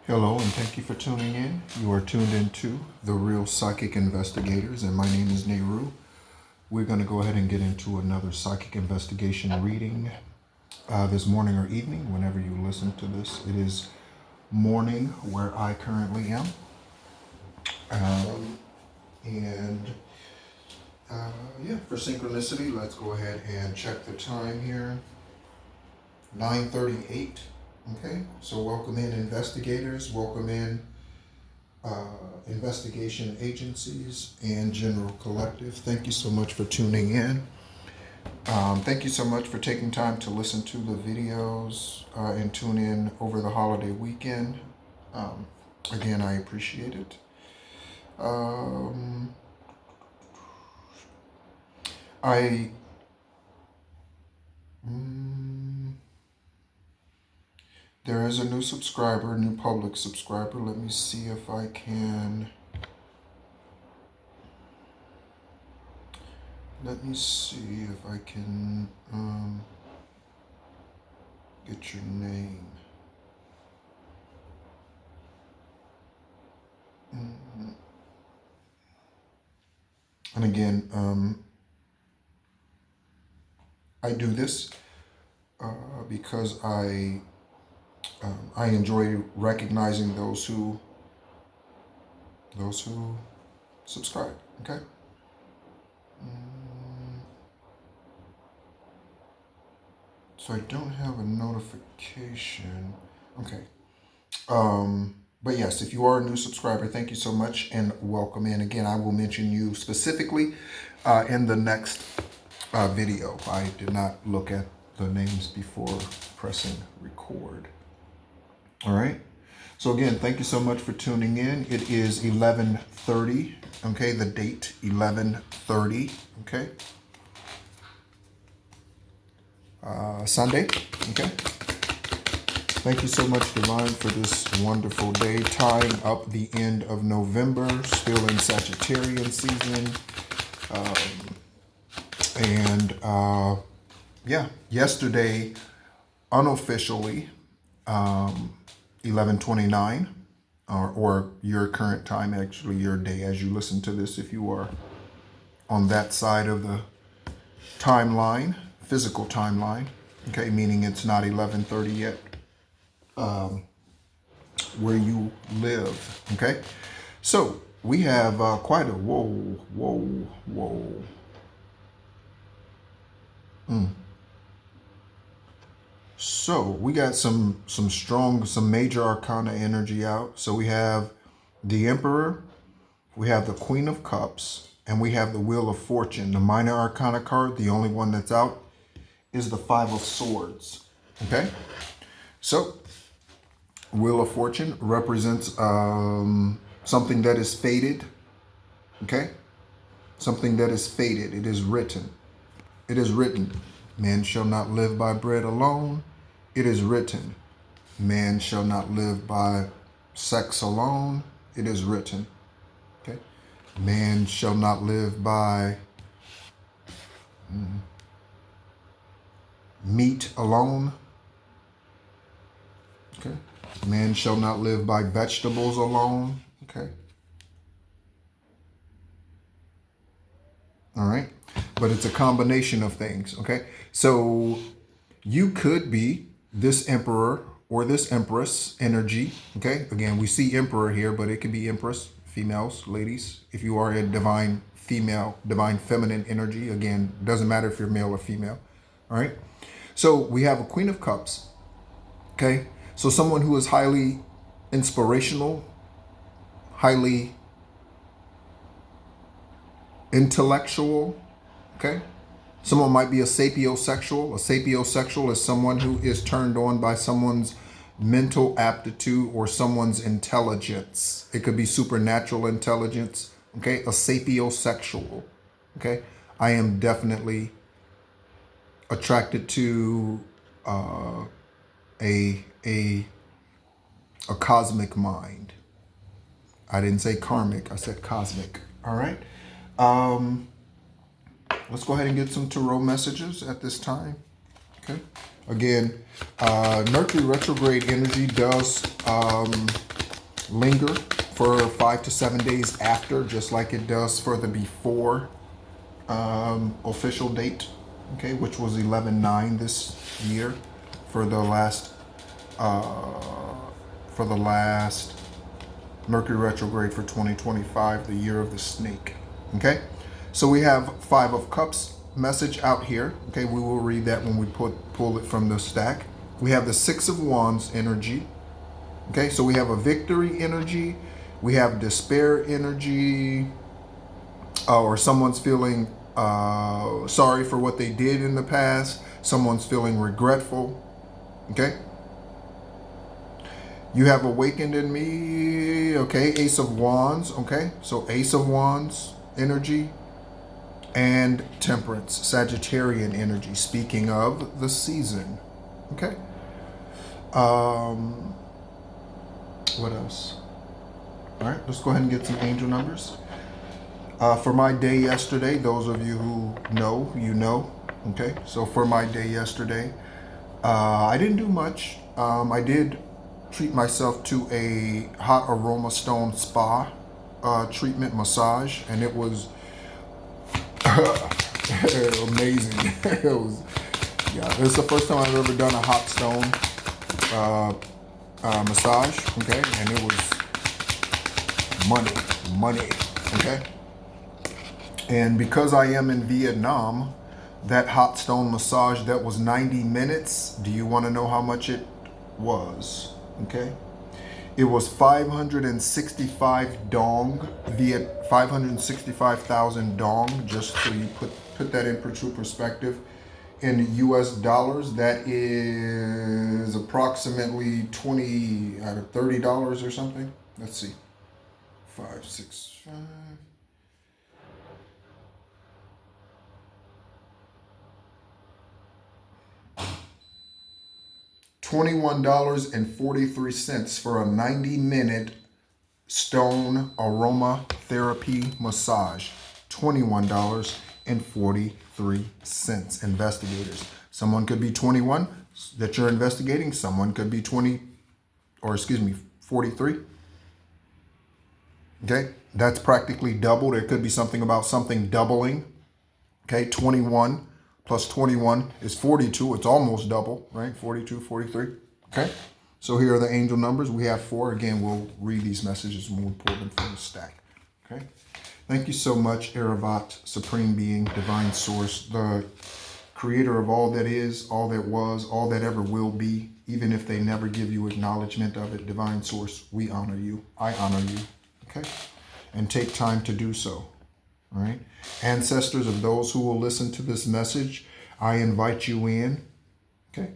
Hello, and thank you for tuning in. You are tuned into the Real Psychic Investigators, and my name is Nehru. We're going to go ahead and get into another psychic investigation reading this morning or evening, whenever you listen to this. It is morning where I currently am. For synchronicity, let's go ahead and check the time here. 9:38. Okay, so welcome in investigators, welcome in investigation agencies and general collective. Thank you so much for tuning in. Thank you so much for taking time to listen to the videos and tune in over the holiday weekend. Again, I appreciate it. There is a new subscriber, new public subscriber. Let me see if I can. Let me see if I can get your name. And again, I do this because I enjoy recognizing those who subscribe. Okay. So I don't have a notification. Okay. But yes, if you are a new subscriber, thank you so much and welcome in. Again, I will mention you specifically in the next video. I did not look at the names before pressing record. All right. So again, thank you so much for tuning in. It is 11:30. Okay, the date 11:30. Okay. Sunday. Okay. Thank you so much, Divine, for this wonderful day, tying up the end of November, still in Sagittarian season. Yesterday, unofficially, 11:29, or your current time, actually your day as you listen to this, if you are on that side of the timeline, physical timeline, okay, meaning it's not 11:30 yet, where you live, okay? So we have quite a whoa. So we got some strong, some major arcana energy out. So we have the Emperor, we have the Queen of Cups, and we have the Wheel of Fortune. The minor arcana card, the only one that's out, is the Five of Swords. Okay? So Wheel of Fortune represents something that is fated. Okay? Something that is fated. It is written. It is written. Man shall not live by bread alone. It is written. Man shall not live by sex alone. It is written. Okay? Man shall not live by meat alone. Okay? Man shall not live by vegetables alone. Okay? All right? But it's a combination of things. Okay? So you could be this Emperor or this Empress energy. Okay? Again, we see Emperor here, but it could be Empress, females, ladies. If you are a divine female, divine feminine energy, again, doesn't matter if you're male or female. All right? So we have a Queen of Cups. Okay? So someone who is highly inspirational, highly intellectual. Okay? Someone might be a sapiosexual. A sapiosexual is someone who is turned on by someone's mental aptitude or someone's intelligence. It could be supernatural intelligence. Okay? A sapiosexual. Okay? I am definitely attracted to a cosmic mind. I didn't say karmic, I said cosmic. All right. Let's go ahead and get some tarot messages at this time. Okay. Again, Mercury retrograde energy does linger for 5 to 7 days after, just like it does for the before official date, okay, which was 11/9 this year for the last Mercury retrograde for 2025, the year of the snake. Okay, so we have Five of Cups message out here. Okay, we will read that when we pull it from the stack. We have the Six of Wands energy. Okay, so we have a victory energy. We have despair energy, or someone's feeling sorry for what they did in the past. Someone's feeling regretful. Okay. You have awakened in me. Okay, Ace of Wands. Okay, so Ace of Wands energy and Temperance, Sagittarian energy. Speaking of the season. Okay. What else? All right, let's go ahead and get some angel numbers. For my day yesterday, those of you who know, you know. Okay, so for my day yesterday, I didn't do much. I did treat myself to a hot aroma stone spa treatment massage, and it was amazing. It was, yeah, this is the first time I've ever done a hot stone massage, okay, and it was money, okay. And because I am in Vietnam, that hot stone massage, that was 90 minutes. Do you want to know how much it was? Okay. It was 565 dong, 565,000 dong, just so you put that in true perspective. In US dollars, that is approximately 20 out of $30 or something. Let's see. 565. $21.43 for a 90-minute stone aromatherapy massage. $21.43. Investigators. Someone could be 21 that you're investigating. Someone could be 43. Okay, that's practically double. There could be something about something doubling. Okay, 21 plus 21 is 42. It's almost double, right? 42, 43. Okay, so here are the angel numbers. We have 4. Again, we'll read these messages when we pull them from the stack. Okay, thank you so much, Eravat, Supreme Being, Divine Source, the creator of all that is, all that was, all that ever will be, even if they never give you acknowledgement of it. Divine Source, we honor you. I honor you. Okay, and take time to do so. All right, ancestors of those who will listen to this message, I invite you in, okay,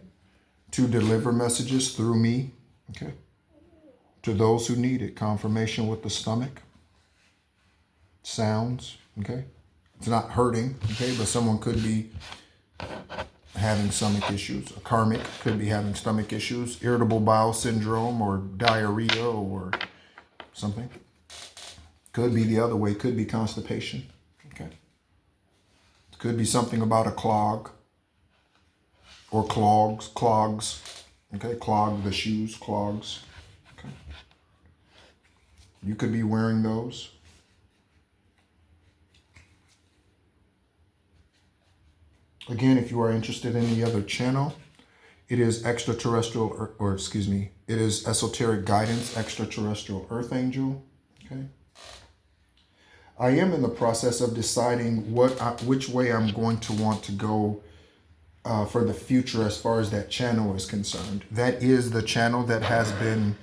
to deliver messages through me, okay, to those who need it. Confirmation with the stomach, sounds, okay. It's not hurting, okay, but someone could be having stomach issues. A karmic could be having stomach issues, irritable bowel syndrome or diarrhea or something. Could be the other way, could be constipation, okay? Could be something about a clog or clogs, okay? Clog the shoes, clogs, okay? You could be wearing those. Again, if you are interested in the other channel, it is extraterrestrial, it is esoteric guidance, extraterrestrial earth angel, okay? I am in the process of deciding which way I'm going to want to go for the future as far as that channel is concerned. That is the channel that has been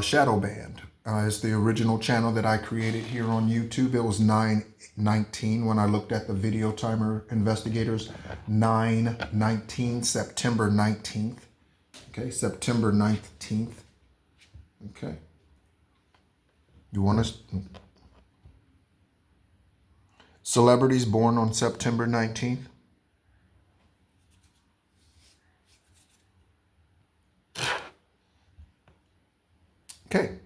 shadow banned. It's the original channel that I created here on YouTube. It was 9/19 when I looked at the video timer, investigators. 9/19, September 19th. Okay, September 19th. Okay. You want us? Celebrities born on September 19th. Okay.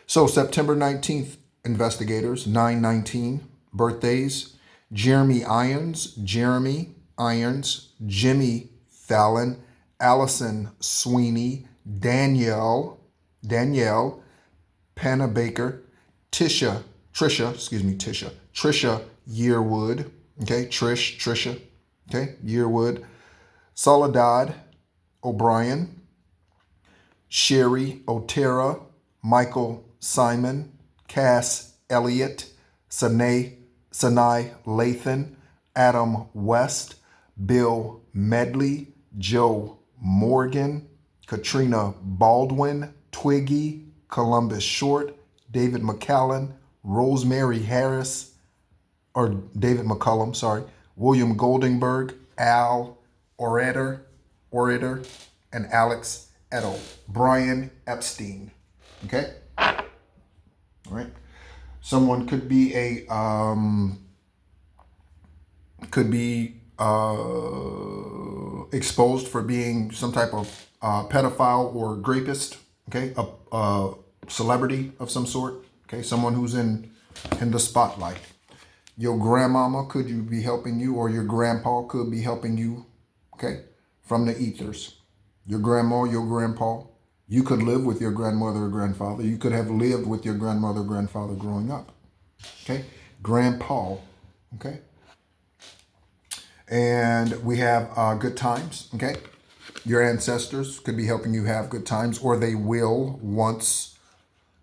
So September 19th, investigators, 9/19, birthdays, Jeremy Irons, Jimmy Fallon, Allison Sweeney, Danielle, Danielle, Panna Baker, Trisha Yearwood, okay, Trisha, okay, Yearwood, Soledad O'Brien, Sherry Otera, Michael Simon, Cass Elliott, Sanai Lathan, Adam West, Bill Medley, Joe Morgan, Katrina Baldwin, Twiggy, Columbus Short, David McCallum, Rosemary Harris, or David McCullum, sorry, William Goldingberg, Al Orator, and Alex Edo, Brian Epstein. Okay? All right. Someone could be exposed for being some type of pedophile or rapist. Okay, a celebrity of some sort. Okay, someone who's in the spotlight. Your grandmama could be helping you, or your grandpa could be helping you. Okay, from the ethers. Your grandma, your grandpa. You could live with your grandmother or grandfather. You could have lived with your grandmother or grandfather growing up. Okay, grandpa. Okay. And we have good times, okay? Your ancestors could be helping you have good times, or they will once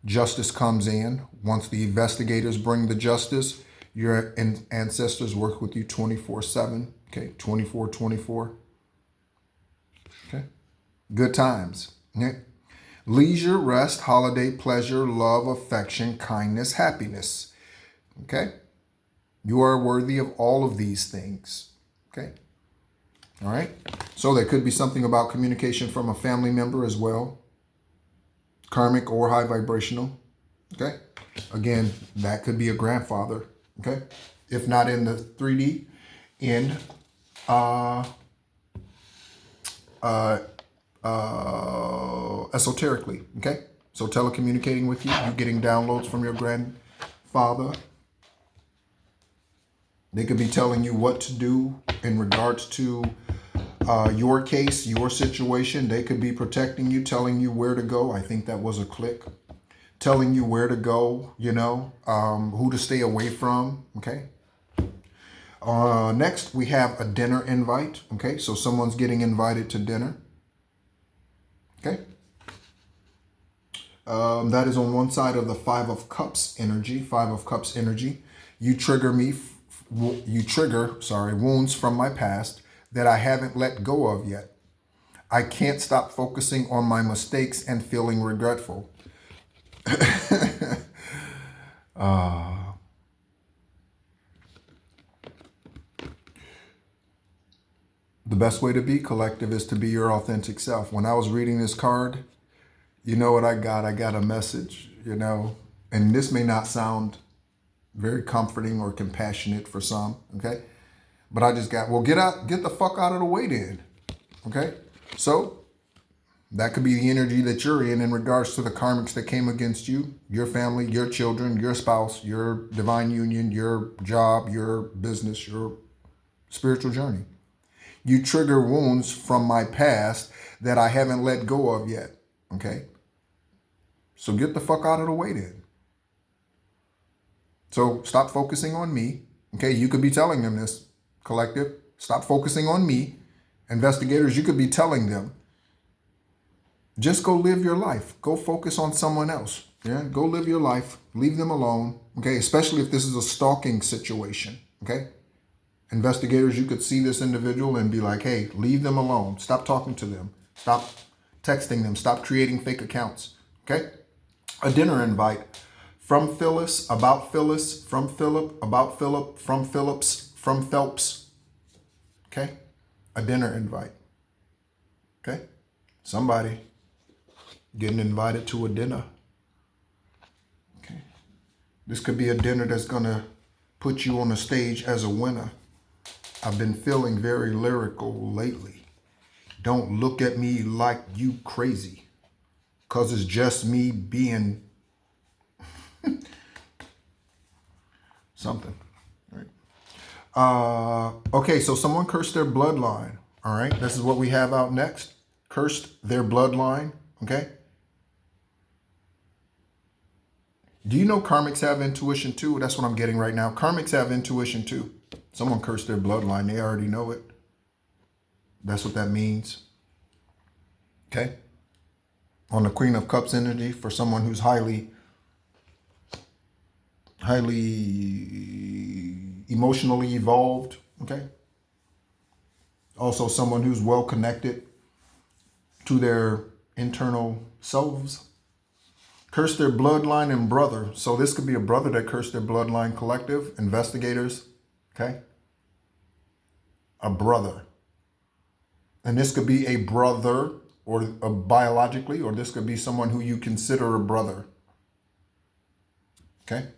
justice comes in. Once the investigators bring the justice, your ancestors work with you 24/7, okay? 24/24, okay? Good times, okay? Leisure, rest, holiday, pleasure, love, affection, kindness, happiness, okay? You are worthy of all of these things. Okay. All right. So there could be something about communication from a family member as well. Karmic or high vibrational. Okay. Again, that could be a grandfather. Okay. If not in the 3D, in esoterically. Okay. So telecommunicating with you, you getting downloads from your grandfather. They could be telling you what to do in regards to your case, your situation. They could be protecting you, telling you where to go. I think that was a click. Telling you where to go, you know, who to stay away from, okay? Next, we have a dinner invite, okay? So someone's getting invited to dinner, okay? That is on one side of the Five of Cups energy. You trigger wounds from my past that I haven't let go of yet. I can't stop focusing on my mistakes and feeling regretful. The best way to be collective is to be your authentic self. When I was reading this card, you know what I got? I got a message, you know, and this may not sound very comforting or compassionate for some, okay? But I just got, well, get the fuck out of the way then, okay? So that could be the energy that you're in regards to the karmics that came against you, your family, your children, your spouse, your divine union, your job, your business, your spiritual journey. You trigger wounds from my past that I haven't let go of yet, okay? So get the fuck out of the way then. So stop focusing on me. Okay, you could be telling them this, collective. Stop focusing on me. Investigators, you could be telling them, just go live your life. Go focus on someone else. Yeah, go live your life. Leave them alone. Okay, especially if this is a stalking situation. Okay, investigators, you could see this individual and be like, hey, leave them alone. Stop talking to them. Stop texting them. Stop creating fake accounts. Okay, a dinner invite. From Phyllis, about Phyllis, from Philip, about Philip, from Phillips, from Phelps. Okay? A dinner invite. Okay? Somebody getting invited to a dinner. Okay? This could be a dinner that's going to put you on the stage as a winner. I've been feeling very lyrical lately. Don't look at me like you crazy, because it's just me being something, right? Okay, so someone cursed their bloodline. All right, this is what we have out next. Cursed their bloodline. Okay, Do you know karmics have intuition too? That's what I'm getting right now. Karmics have intuition too. Someone cursed their bloodline. They already know it. That's what that means. Okay. On the Queen of Cups energy, for someone who's highly emotionally evolved. Okay. Also someone who's well connected to their internal selves. Curse their bloodline and brother. So this could be a brother that cursed their bloodline. Collective investigators. Okay. A brother. And this could be a brother or biologically, or this could be someone who you consider a brother. Okay.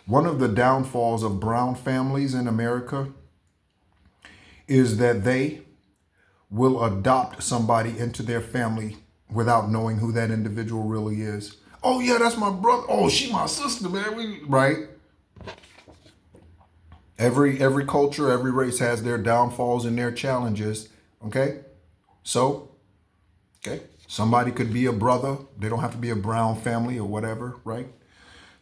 One of the downfalls of brown families in America is that they will adopt somebody into their family without knowing who that individual really is. Oh yeah, that's my brother. Oh, she my sister, man. Right? Every culture, every race has their downfalls and their challenges. Okay? So, okay, somebody could be a brother. They don't have to be a brown family or whatever, right?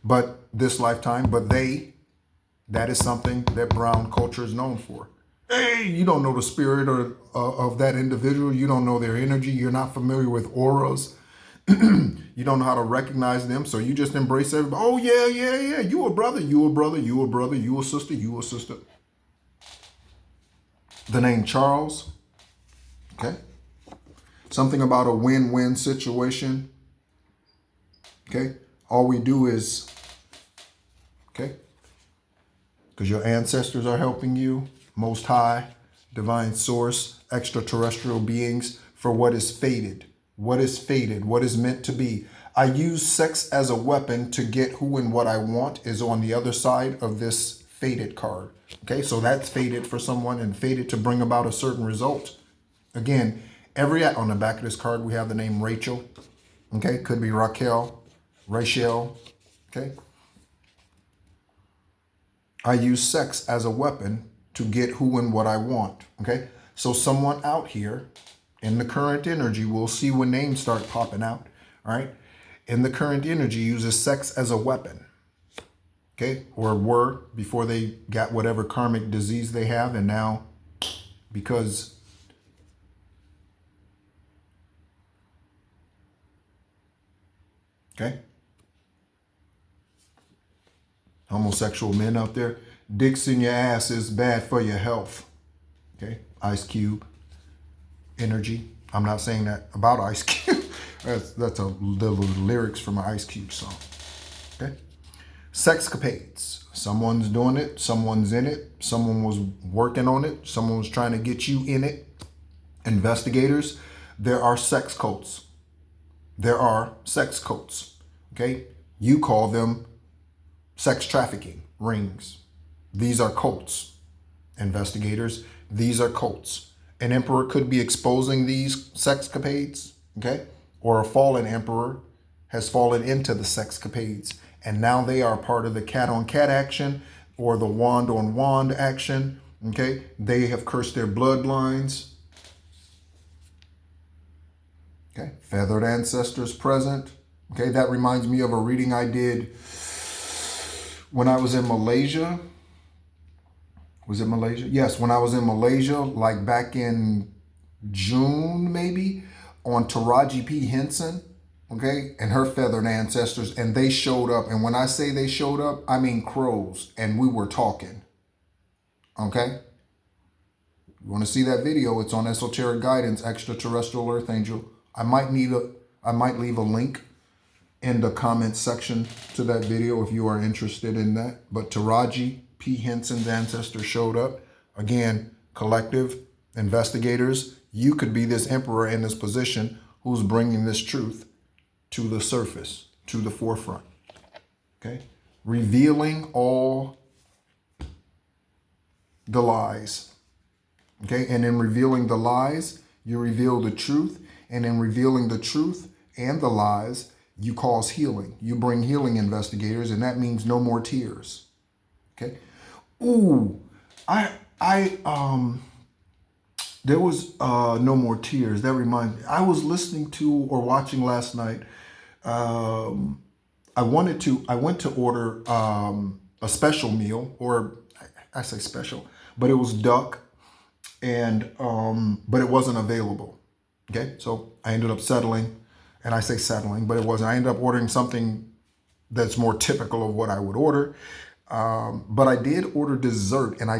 But this lifetime, that is something that brown culture is known for. Hey, you don't know the spirit of that individual. You don't know their energy. You're not familiar with auras. You don't know how to recognize them. So you just embrace everybody. Oh, yeah. You a brother, you a brother, you a brother, you a sister, you a sister. The name Charles. Okay. Something about a win-win situation. Okay. All we do is, okay, because your ancestors are helping you, Most High, Divine Source, extraterrestrial beings, for what is fated. What is fated? What is meant to be? I use sex as a weapon to get who and what I want is on the other side of this fated card. Okay, so that's fated for someone and fated to bring about a certain result. Again, on the back of this card, we have the name Rachel. Okay, could be Raquel, Rachel. Okay. I use sex as a weapon to get who and what I want. Okay, so someone out here in the current energy, we'll see when names start popping out. All right, in the current energy, uses sex as a weapon. Okay, or were before they got whatever karmic disease they have, and now because okay, homosexual men out there, dicks in your ass is bad for your health. Okay, Ice Cube energy. I'm not saying that about Ice Cube. that's the lyrics from an Ice Cube song. Okay, sexcapades. Someone's doing it. Someone's in it. Someone was working on it. Someone was trying to get you in it. Investigators. There are sex cults. There are sex cults. Okay, you call them sex trafficking rings. These are cults. Investigators, these are cults. An emperor could be exposing these sexcapades, okay? Or a fallen emperor has fallen into the sexcapades, and now they are part of the cat-on-cat action or the wand-on-wand action, okay? They have cursed their bloodlines. Okay, feathered ancestors present. Okay, that reminds me of a reading I did when I was in Malaysia. Was it Malaysia? Yes, when I was in Malaysia, like back in June, maybe, on Taraji P. Henson, okay, and her feathered ancestors, and they showed up. And when I say they showed up, I mean crows, and we were talking, okay? You want to see that video? It's on Esoteric Guidance, Extraterrestrial Earth Angel. I might leave a link in the comments section to that video if you are interested in that. But Taraji P. Henson's ancestor showed up. Again, collective investigators. You could be this emperor in this position who's bringing this truth to the surface, to the forefront. Okay? Revealing all the lies. Okay? And in revealing the lies, you reveal the truth. And in revealing the truth and the lies, you cause healing. You bring healing, investigators, and that means no more tears. Okay? Ooh, there was no more tears. That reminds me. I was listening to or watching last night. I I went to order a special meal, or I say special, but it was duck, and but it wasn't available. Okay, so I ended up settling, and I say settling, but it wasn't. I ended up ordering something that's more typical of what I would order. But I did order dessert, and I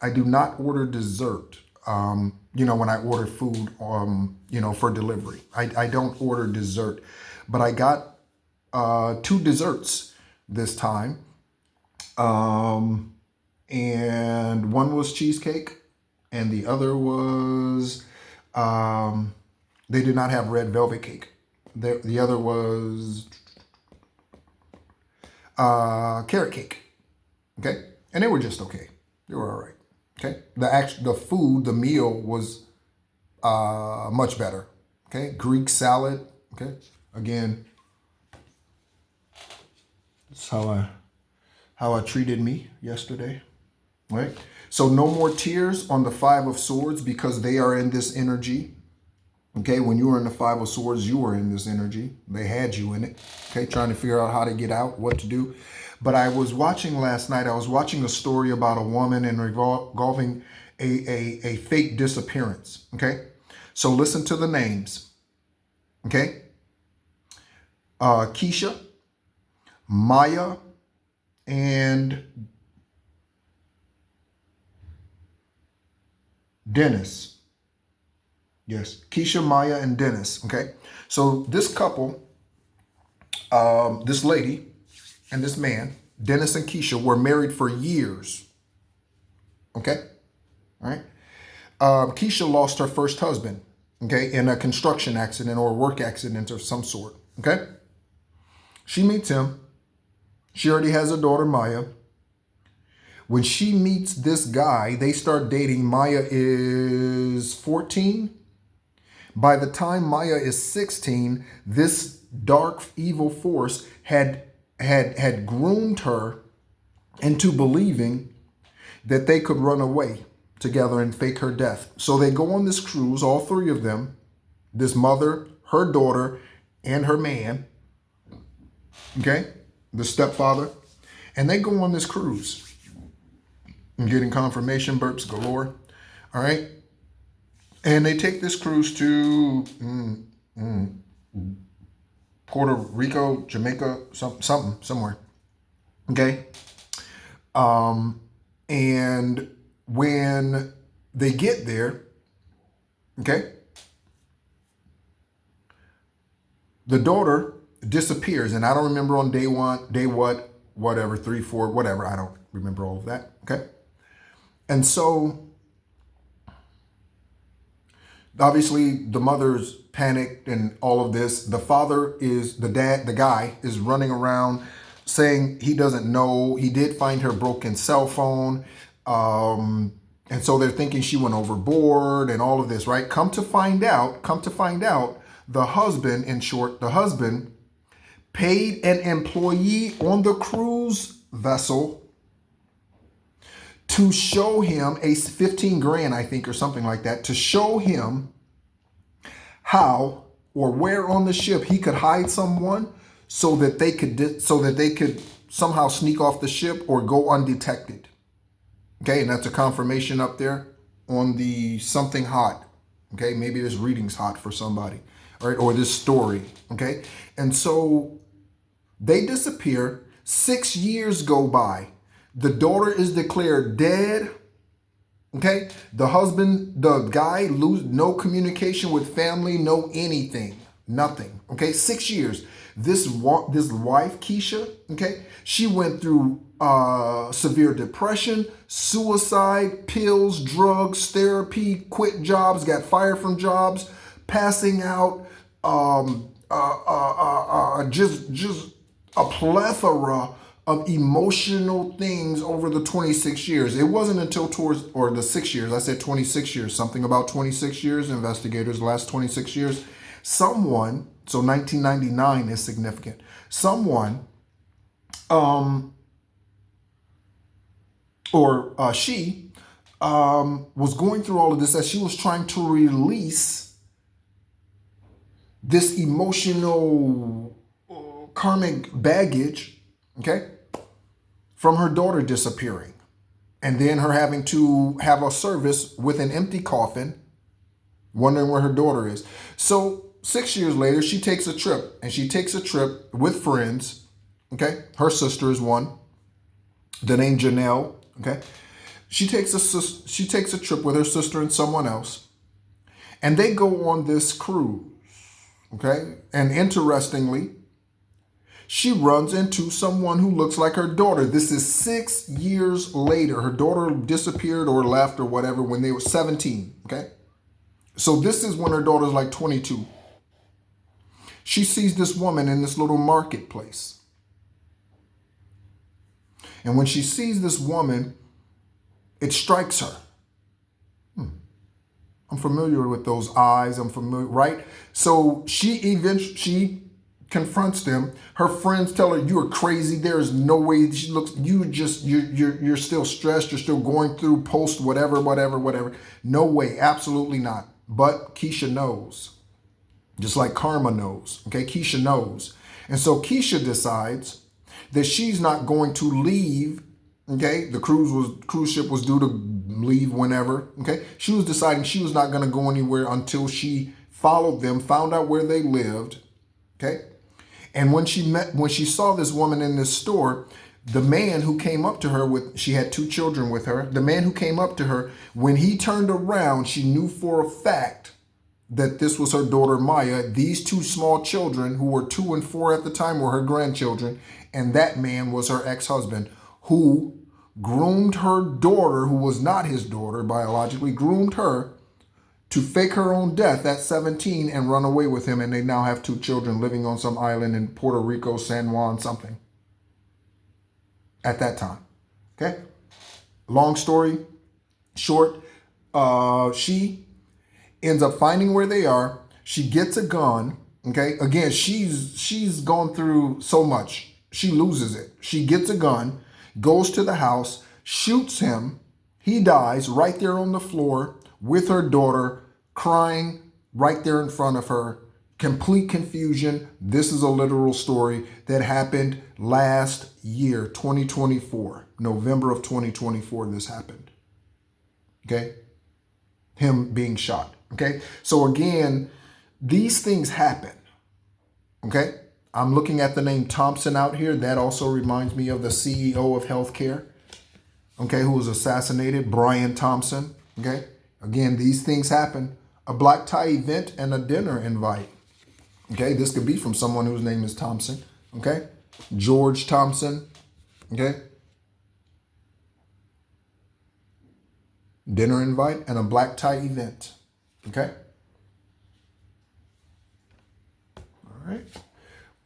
do not order dessert. When I order food, for delivery, I don't order dessert, but I got two desserts this time, and one was cheesecake, and the other was they did not have red velvet cake. The other was carrot cake. Okay, and they were just okay. They were all right. Okay, the meal was much better. Okay, Greek salad. Okay, again, that's how I treated me yesterday. Right. So no more tears on the Five of Swords, because they are in this energy. Okay, when you were in the Five of Swords, you were in this energy. They had you in it. Okay, trying to figure out how to get out, what to do. But I was watching last night, I was watching a story about a woman and involving a fake disappearance. Okay, so listen to the names. Okay, Keisha, Maya, and Dennis. Yes, Keisha, Maya, and Dennis. Okay, so this couple, this lady and this man, Dennis and Keisha, were married for years. Okay, all right. Keisha lost her first husband, okay, in a construction accident or a work accident of some sort. Okay, she meets him. She already has a daughter, Maya. When she meets this guy, they start dating. Maya is 14. By the time Maya is 16, this dark, evil force had groomed her into believing that they could run away together and fake her death. So they go on this cruise, all three of them, this mother, her daughter, and her man, okay, the stepfather, and they go on this cruise. I'm getting confirmation burps galore, all right? And they take this cruise to Puerto Rico, Jamaica, somewhere. Okay. And when they get there, okay, the daughter disappears. And I don't remember on day one, whatever, 3, 4, whatever. I don't remember all of that. Okay. And so obviously the mother's panicked and all of this. The father the guy is running around saying he doesn't know. He did find her broken cell phone. And so they're thinking she went overboard and all of this, right? Come to find out, the husband, in short, the husband paid an employee on the cruise vessel to show him 15 grand, I think, or something like that, to show him how or where on the ship he could hide someone so that they could somehow sneak off the ship or go undetected. Okay, and that's a confirmation up there on the something hot. Okay, maybe this reading's hot for somebody, all right, or this story. Okay, and so they disappear. 6 years go by. The daughter is declared dead. Okay, the husband, the guy, lose no communication with family, no anything, nothing. Okay, 6 years. This wife, Keisha, okay, she went through severe depression, suicide, pills, drugs, therapy, quit jobs, got fired from jobs, passing out, just a plethora of emotional things over the 26 years. It wasn't until the 6 years, I said 26 years, something about 26 years, investigators, last 26 years, someone, so 1999 is significant, someone, she was going through all of this as she was trying to release this emotional karmic baggage, okay, from her daughter disappearing. And then her having to have a service with an empty coffin, wondering where her daughter is. So 6 years later, she takes a trip, and she takes a trip with friends. Okay. Her sister is one. The name Janelle. Okay. She takes a trip with her sister and someone else, and they go on this cruise. Okay. And interestingly, she runs into someone who looks like her daughter. This is 6 years later. Her daughter disappeared or left or whatever when they were 17. Okay. So this is when her daughter's like 22. She sees this woman in this little marketplace. And when she sees this woman, it strikes her. I'm familiar with those eyes. I'm familiar, right? So she confronts them. Her friends tell her, "You are crazy. There is no way." She looks, you're still stressed. You're still going through post whatever. No way. Absolutely not. But Keisha knows. Just like Karma knows. Okay, Keisha knows. And so Keisha decides that she's not going to leave. Okay, the cruise ship was due to leave whenever. Okay, she was deciding she was not going to go anywhere until she followed them, found out where they lived. Okay, and when she saw this woman in this store, the man who came up to her she had 2 children with her. The man who came up to her, when he turned around, she knew for a fact that this was her daughter Maya. These 2 small children, who were 2 and 4 at the time, were her grandchildren, and that man was her ex-husband, who groomed her daughter, who was not his daughter biologically, groomed her to fake her own death at 17 and run away with him. And they now have 2 children living on some island in Puerto Rico, San Juan, something, at that time. Okay. Long story short, she ends up finding where they are. She gets a gun. Okay. Again, she's gone through so much. She loses it. She gets a gun, goes to the house, shoots him. He dies right there on the floor with her daughter crying right there in front of her. Complete confusion. This is a literal story that happened last year, 2024, November of 2024. This happened. Okay. Him being shot. Okay. So again, these things happen. Okay. I'm looking at the name Thompson out here. That also reminds me of the CEO of healthcare. Okay. Who was assassinated, Brian Thompson. Okay. Again, these things happen. A black tie event and a dinner invite. Okay. This could be from someone whose name is Thompson. Okay. George Thompson. Okay. Dinner invite and a black tie event. Okay. All right.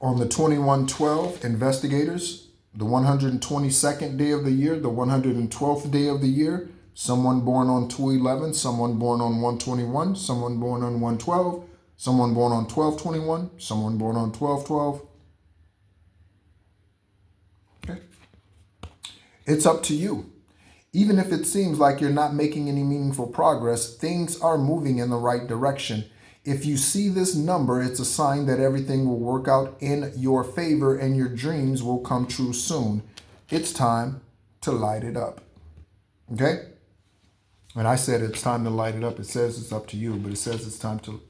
On the 2112 investigators, the 122nd day of the year, the 112th day of the year, someone born on 2/11, someone born on 1/21, someone born on 1/12, someone born on 12/21, someone born on 12/12. Okay. It's up to you. Even if it seems like you're not making any meaningful progress, things are moving in the right direction. If you see this number, it's a sign that everything will work out in your favor and your dreams will come true soon. It's time to light it up. Okay? When I said it's time to light it up, it says it's up to you, but it says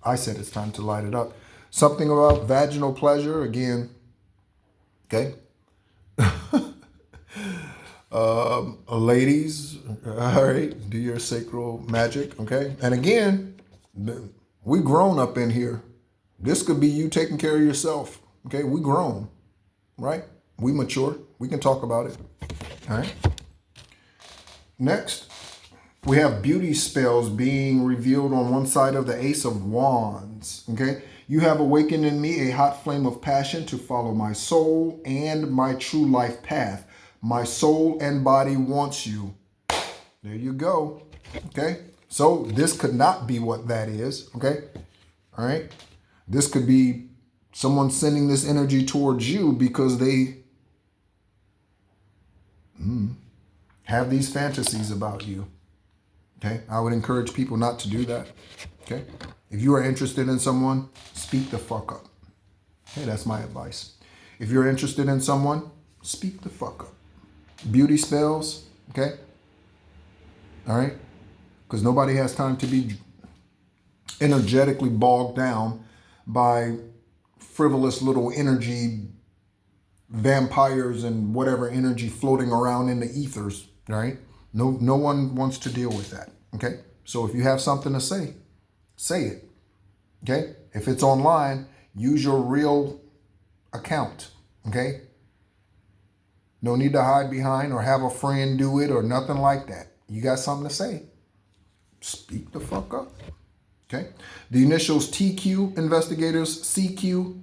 I said it's time to light it up. Something about vaginal pleasure, again. Okay? Ladies, all right, do your sacral magic, okay? And again, we grown up in here. This could be you taking care of yourself, okay? We grown, right? We mature. We can talk about it, all right? Next, we have beauty spells being revealed on one side of the Ace of Wands, okay? You have awakened in me a hot flame of passion to follow my soul and my true life path. My soul and body wants you. There you go. Okay. So this could not be what that is. Okay. All right. This could be someone sending this energy towards you because they have these fantasies about you. Okay. I would encourage people not to do that. Okay. If you are interested in someone, speak the fuck up. Okay. That's my advice. If you're interested in someone, speak the fuck up. Beauty spells, okay? All right? Because nobody has time to be energetically bogged down by frivolous little energy vampires and whatever energy floating around in the ethers, right? No one wants to deal with that, okay? So if you have something to say it, okay? If it's online, use your real account, okay? No need to hide behind or have a friend do it or nothing like that. You got something to say, speak the fuck up, okay? The initials TQ investigators, CQ,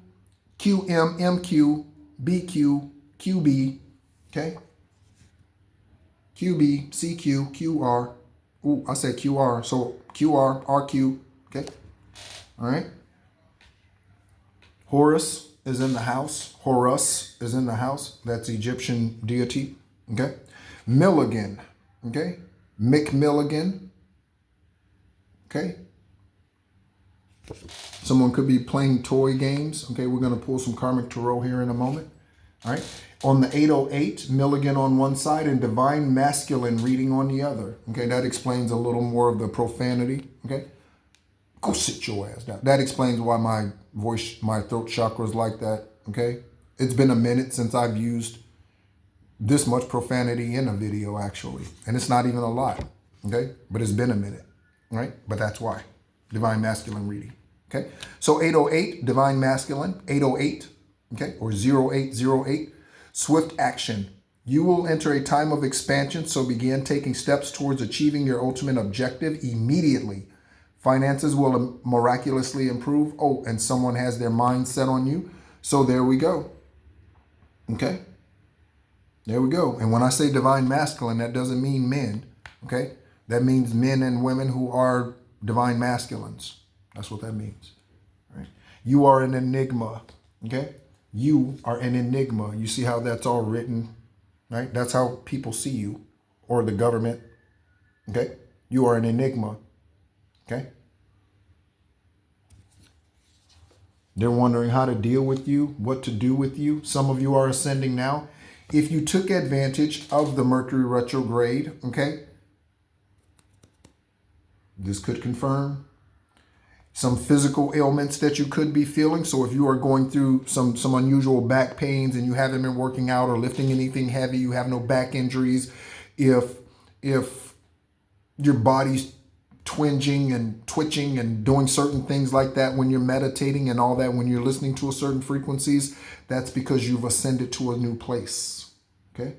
QM, MQ, BQ, QB, okay? QB, CQ, QR. Ooh, I said QR, so QR, RQ, okay? All right. Horus is in the house. Horus is in the house. That's Egyptian deity, okay? Milligan, okay? McMilligan, okay? Someone could be playing toy games. Okay, we're going to pull some karmic tarot here in a moment. All right. On the 808, Milligan on one side and divine masculine reading on the other. Okay, that explains a little more of the profanity. Okay, go sit your ass down. That explains why my voice, my throat chakra is like that. Okay, it's been a minute since I've used this much profanity in a video, actually. And it's not even a lot. Okay, but it's been a minute. Right, but that's why. Divine masculine reading. Okay, so 808, divine masculine, 808, okay, or 0808, swift action. You will enter a time of expansion, so begin taking steps towards achieving your ultimate objective immediately. Finances will miraculously improve. Oh, and someone has their mind set on you. So there we go. Okay, there we go. And when I say divine masculine, that doesn't mean men. Okay, that means men and women who are divine masculines. That's what that means, right? You are an enigma, okay? You are an enigma. You see how that's all written, right? That's how people see you, or the government, okay? You are an enigma, okay? They're wondering how to deal with you, what to do with you. Some of you are ascending now. If you took advantage of the Mercury retrograde, okay? This could confirm some physical ailments that you could be feeling. So if you are going through some unusual back pains and you haven't been working out or lifting anything heavy, you have no back injuries, if your body's twinging and twitching and doing certain things like that when you're meditating and all that, when you're listening to a certain frequencies, that's because you've ascended to a new place, okay?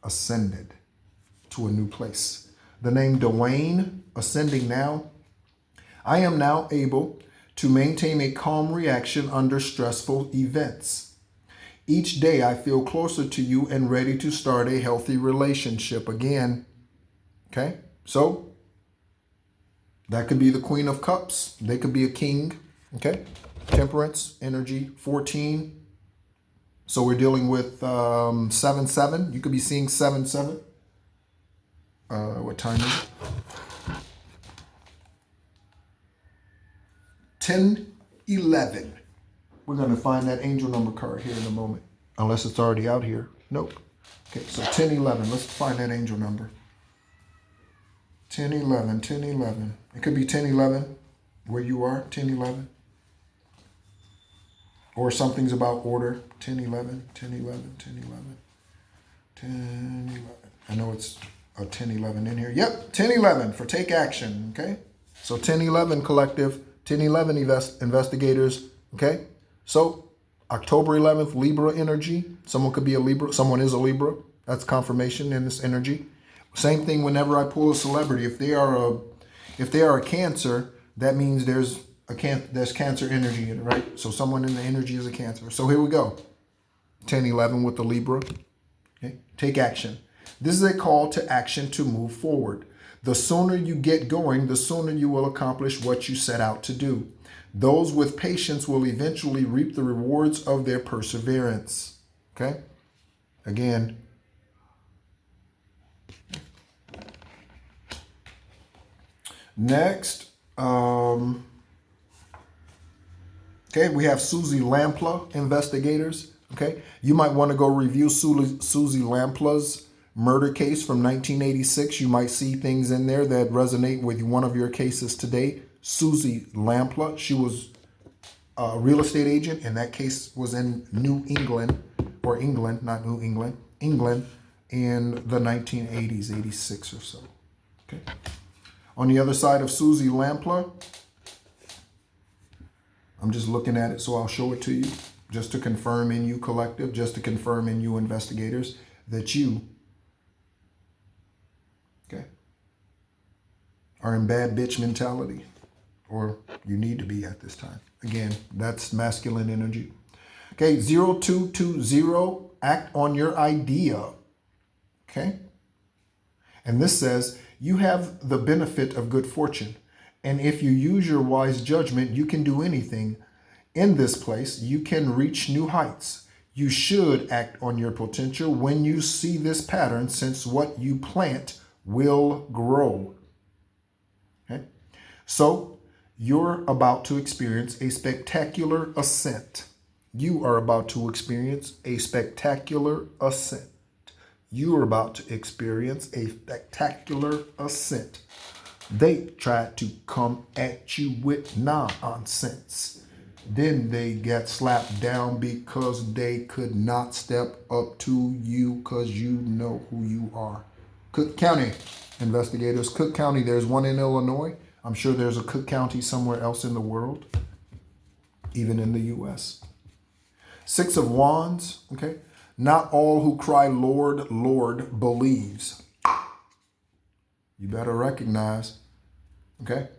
Ascended to a new place. The name Dwayne, ascending now. I am now able to maintain a calm reaction under stressful events. Each day I feel closer to you and ready to start a healthy relationship again. Okay, so that could be the Queen of Cups. They could be a king. Okay, Temperance, energy, 14. So we're dealing with 7-7. You could be seeing 7-7. What time is it? 10-11. We're going to find that angel number card here in a moment. Unless it's already out here. Nope. Okay, so 10-11. Let's find that angel number. 10-11, 10-11. It could be 10-11 where you are, 10-11. Or something's about order. 10-11, 10-11, 10-11, 10-11. I know it's a 10-11 in here. Yep, 10-11 for take action, okay? So 10-11 collective. 10-11 investigators, okay? So October 11th, Libra energy. Someone could be a Libra. Someone is a Libra. That's confirmation in this energy. Same thing whenever I pull a celebrity. If they are a Cancer, that means there's Cancer energy in it, right? So someone in the energy is a Cancer. So here we go. 10-11 with the Libra. Okay? Take action. This is a call to action to move forward. The sooner you get going, the sooner you will accomplish what you set out to do. Those with patience will eventually reap the rewards of their perseverance. Okay? Again. Next. Okay, we have Susie Lampla, investigators. Okay, you might want to go review Susie Lampla's murder case from 1986. You might see things in there that resonate with one of your cases today. Susie Lampla, she was a real estate agent, and that case was in New England, or England, not New England, England in the 1980s, 86 or so. Okay. On the other side of Susie Lampla, I'm just looking at it, so I'll show it to you, just to confirm in you collective, just to confirm in you investigators that you, okay, are in bad bitch mentality, or you need to be at this time. Again, that's masculine energy. Okay, 0220, act on your idea. Okay, and this says you have the benefit of good fortune. And if you use your wise judgment, you can do anything. In this place, you can reach new heights. You should act on your potential when you see this pattern, since what you plant will grow. Okay? So you're about to experience a spectacular ascent. You are about to experience a spectacular ascent. You are about to experience a spectacular ascent. They tried to come at you with nonsense. Then they got slapped down because they could not step up to you, because you know who you are. Cook County investigators. Cook County, there's one in Illinois. I'm sure there's a Cook County somewhere else in the world, even in the U.S. Six of Wands, okay? Not all who cry, Lord, Lord, believes. You better recognize, okay?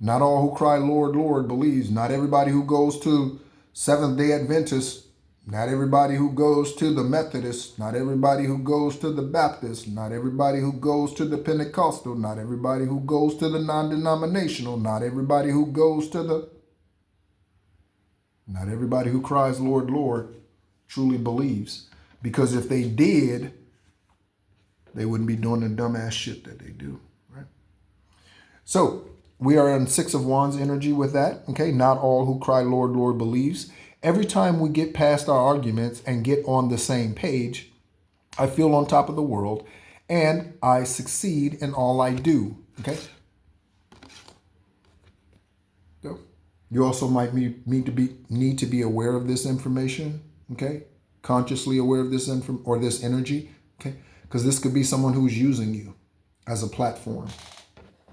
Not all who cry, Lord, Lord, believes. Not everybody who goes to Seventh-day Adventists. Not everybody who goes to the Methodists. Not everybody who goes to the Baptist. Not everybody who goes to the Pentecostal. Not everybody who goes to the non-denominational. Not everybody who goes to the... Not everybody who cries, Lord, Lord, truly believes. Because if they did, they wouldn't be doing the dumbass shit that they do, right? So we are in Six of Wands energy with that, okay? Not all who cry, Lord, Lord, believes. Every time we get past our arguments and get on the same page, I feel on top of the world and I succeed in all I do, okay? So you also might need to be aware of this information, okay? Consciously aware of this this energy, okay? Because this could be someone who's using you as a platform.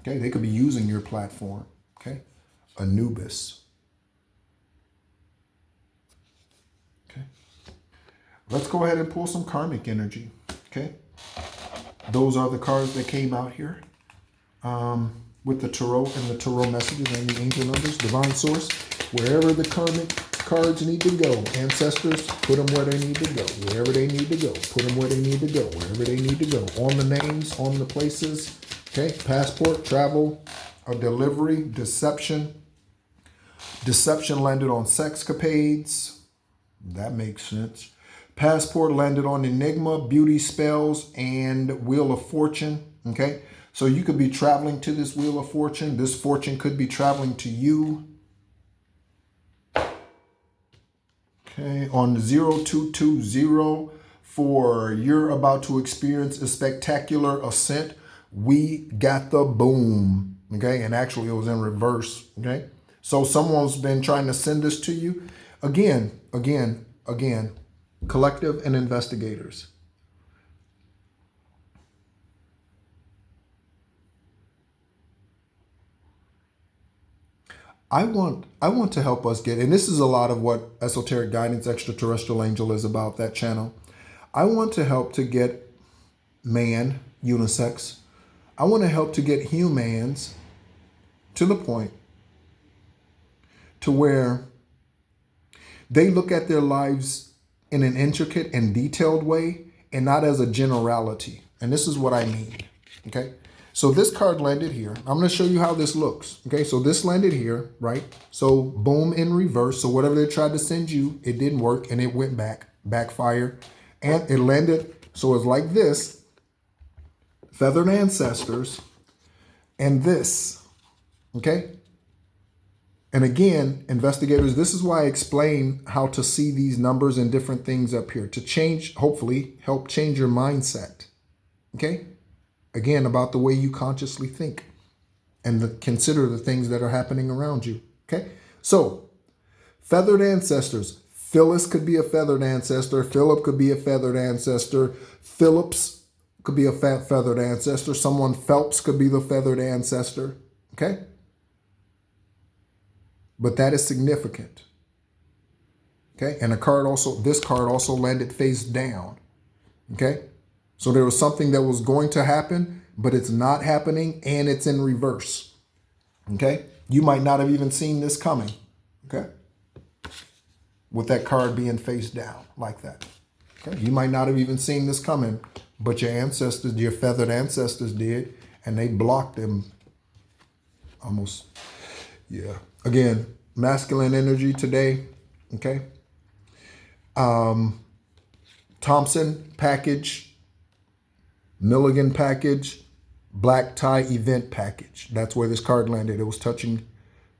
Okay, they could be using your platform. Okay, Anubis. Okay, let's go ahead and pull some karmic energy. Okay, those are the cards that came out here with the tarot and the tarot messages and the angel numbers, divine source, wherever the karmic cards need to go. Ancestors, put them where they need to go. Wherever they need to go, put them where they need to go. Wherever they need to go. On the names, on the places. Okay, passport, travel, a delivery, deception. Deception landed on sexcapades. That makes sense. Passport landed on enigma, beauty spells, and wheel of fortune. Okay, so you could be traveling to this wheel of fortune. This fortune could be traveling to you. Okay, on 0220 for you're about to experience a spectacular ascent. We got the boom, okay? And actually it was in reverse, okay? So someone's been trying to send this to you. Again, collective and investigators. I want to help us get, and this is a lot of what Esoteric Guidance Extraterrestrial Angel is about, that channel. I want to help to get man, unisex. I want to help to get humans to the point to where they look at their lives in an intricate and detailed way and not as a generality. And this is what I mean, okay? So this card landed here. I'm going to show you how this looks, okay? So this landed here, right? So boom, in reverse. So whatever they tried to send you, it didn't work and it went backfire. And it landed, so it's like this. Feathered ancestors, and this, okay? And again, investigators, this is why I explain how to see these numbers and different things up here to change, hopefully help change your mindset. Okay? Again, about the way you consciously think and consider the things that are happening around you. Okay? So, feathered ancestors. Phyllis could be a feathered ancestor. Philip could be a feathered ancestor. Phillips could be a feathered ancestor. Someone Phelps could be the feathered ancestor. Okay? But that is significant. Okay? And this card also landed face down. Okay? So there was something that was going to happen, but it's not happening and it's in reverse. Okay? You might not have even seen this coming. Okay? With that card being face down like that. Okay? You might not have even seen this coming, but your ancestors, your feathered ancestors did, and they blocked them almost. Yeah. Again, masculine energy today. Okay. Thompson package, Milligan package, black tie event package. That's where this card landed. It was touching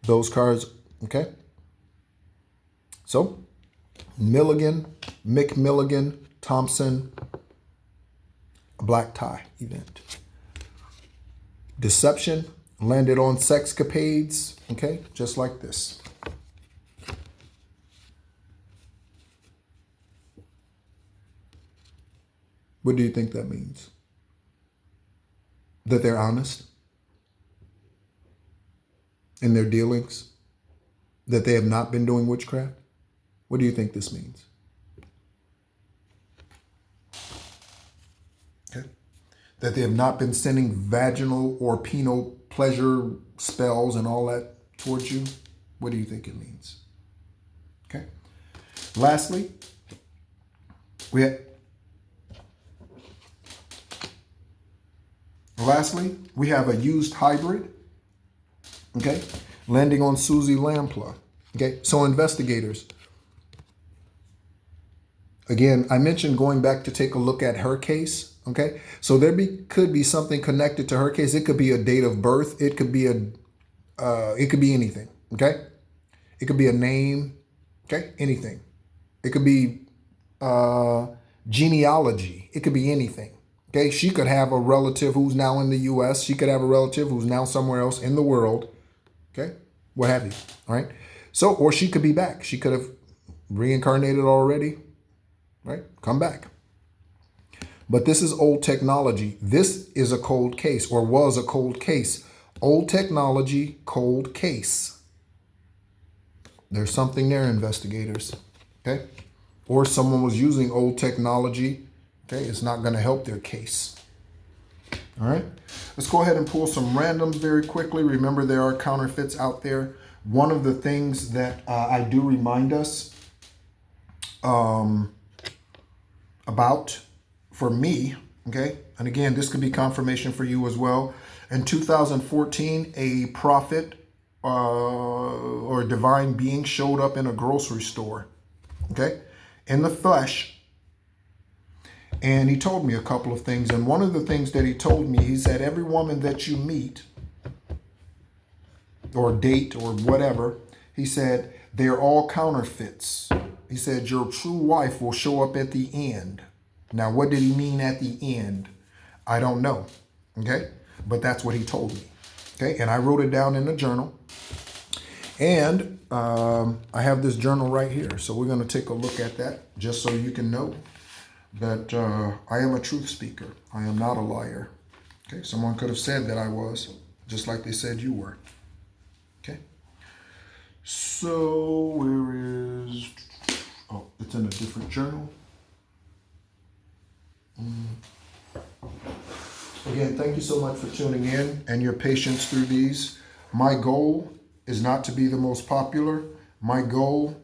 those cards. Okay. So Milligan, McMilligan, Thompson, black tie event. Deception landed on sexcapades. Okay. Just like this. What do you think that means? That they're honest in their dealings? That they have not been doing witchcraft? What do you think this means? Okay. That they have not been sending vaginal or penile pleasure spells and all that towards you? What do you think it means? Okay. Lastly, we have a used hybrid, okay, landing on Susie Lampla. Okay, so investigators, again, I mentioned going back to take a look at her case. Okay, so could be something connected to her case. It could be a date of birth. It could be it could be anything. Okay, it could be a name. Okay, anything. It could be genealogy. It could be anything. Okay, she could have a relative who's now in the U.S. She could have a relative who's now somewhere else in the world. Okay, what have you? All right. So, or she could be back. She could have reincarnated already. Right, come back. But this is old technology. This is a cold case, or was a cold case. Old technology, cold case. There's something there, investigators. Okay, or someone was using old technology. Okay, it's not going to help their case. All right, let's go ahead and pull some randoms very quickly. Remember, there are counterfeits out there. One of the things that I do remind us about, for me, okay, and again, this could be confirmation for you as well. In 2014, a prophet or a divine being showed up in a grocery store, okay, in the flesh. And he told me a couple of things. And one of the things that he told me, he said, every woman that you meet or date or whatever, he said, they're all counterfeits. He said, your true wife will show up at the end. Now, what did he mean at the end? I don't know. Okay. But that's what he told me. Okay. And I wrote it down in a journal. And I have this journal right here. So we're going to take a look at that just so you can know that I am a truth speaker. I am not a liar. Okay, someone could have said that I was, just like they said you were. Okay, so where is, oh, it's in a different journal. Again, thank you so much for tuning in and your patience through these. My goal is not to be the most popular. My goal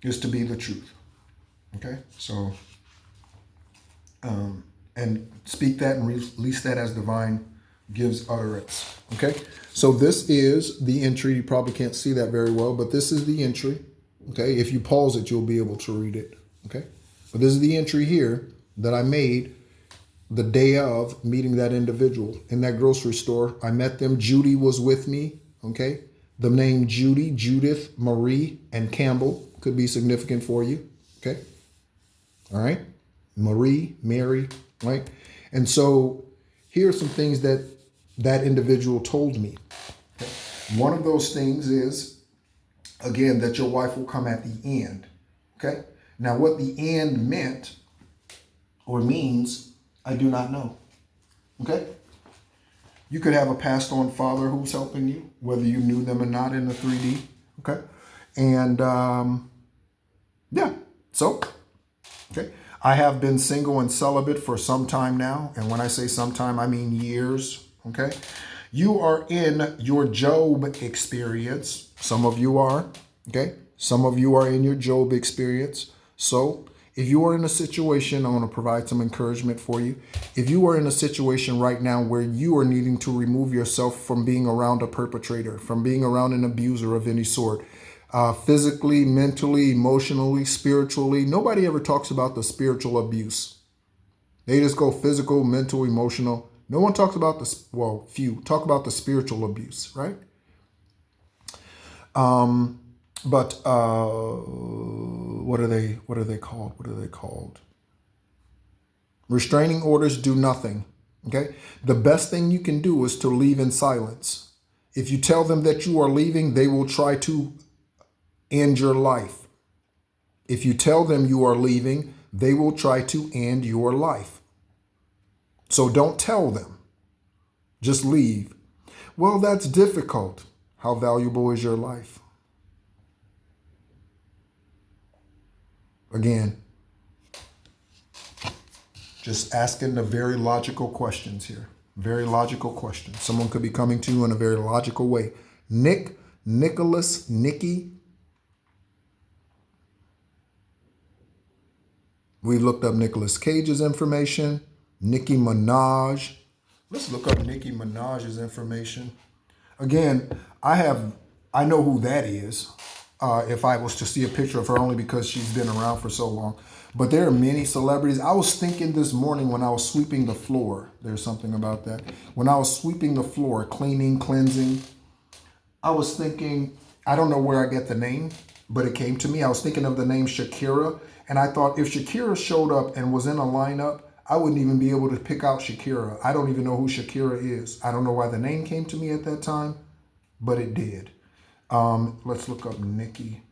is to be the truth. Okay, so and speak that and release that as divine gives utterance. Okay, so this is the entry. You probably can't see that very well, but this is the entry. Okay, if you pause it, you'll be able to read it. Okay, but this is the entry here that I made the day of meeting that individual in that grocery store. I met them. Judy was with me. Okay. The name Judy, Judith, Marie, and Campbell could be significant for you. Okay. All right. Marie, Mary, right? And so here are some things that that individual told me. Okay? One of those things is, again, that your wife will come at the end. Okay. Now, what the end meant or means, I do not know. Okay. You could have a passed on father who's helping you, whether you knew them or not in the 3D. Okay. And yeah. So, okay. I have been single and celibate for some time now. And when I say some time, I mean years. Okay. You are in your Job experience. Some of you are. Okay. Some of you are in your Job experience. So if you are in a situation, I want to provide some encouragement for you. If you are in a situation right now where you are needing to remove yourself from being around a perpetrator, from being around an abuser of any sort, physically, mentally, emotionally, spiritually, nobody ever talks about the spiritual abuse. They just go physical, mental, emotional. No one talks about this. Well, few talk about the spiritual abuse, right? But what are they called? What are they called? Restraining orders do nothing. Okay. The best thing you can do is to leave in silence. If you tell them that you are leaving, they will try to end your life. If you tell them you are leaving, they will try to end your life. So don't tell them. Just leave. Well, that's difficult. How valuable is your life? Again, just asking the very logical questions here. Very logical questions. Someone could be coming to you in a very logical way. Nick, Nicholas, Nikki. We looked up Nicolas Cage's information. Nicki Minaj. Let's look up Nicki Minaj's information. Again, I know who that is. If I was to see a picture of her, only because she's been around for so long. But there are many celebrities. I was thinking this morning when I was sweeping the floor, there's something about that. When I was sweeping the floor, cleaning, cleansing, I was thinking, I don't know where I get the name, but it came to me. I was thinking of the name Shakira. And I thought if Shakira showed up and was in a lineup, I wouldn't even be able to pick out Shakira. I don't even know who Shakira is. I don't know why the name came to me at that time, but it did. Let's look up Nicki.